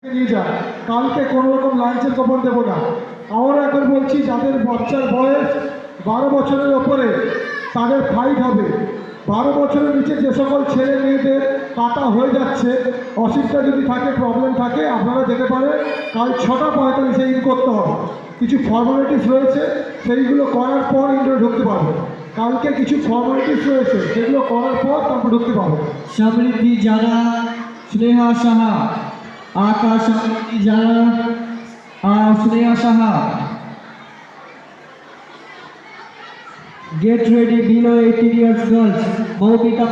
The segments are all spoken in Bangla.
নিয়ে যা, কালকে কোনো রকম লাঞ্চের খবর দেবো না। আমরা এখন বলছি যাদের বাচ্চার বয়স 12 বছরের ওপরে তাদের ফাইট হবে। 12 বছরের নিচে যে সকল ছেলে মেয়েদের কাটা হয়ে যাচ্ছে, অসুবিধা যদি থাকে, প্রবলেম থাকে, আপনারা যেতে পারে। কাল 6:45 ইন করতে হবে। কিছু ফর্মালিটিস রয়েছে, সেইগুলো করার পর ইন্ডোরে ঢুকতে পারবে। কালকে কিছু ফর্মালিটিস রয়েছে, সেগুলো করার পর তারপর ঢুকতে পারবে। সমৃদ্ধি জানা, স্নেহা সাহা, আকাশ সমৃদ্ধি জানা, Sneha Saha. Get ready below 18 years girls. Moumita.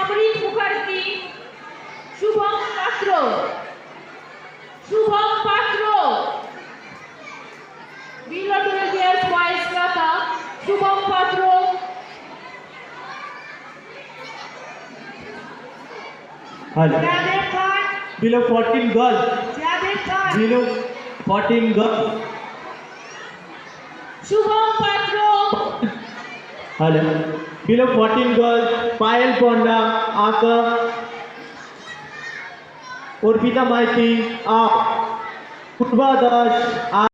অমৃত মুখার্জি, শুভম পাত্র, শুভম পাত্র, বিলো 12 years boys লতা, শুভম পাত্র, জাভেদ খান, Below 14 girls. জাভেদ খান, Below 14 girls. শুভম পাত্র, Hello. Below 14 girls. Payal Ponda, Aka, Urpita Maiti, Purva Das.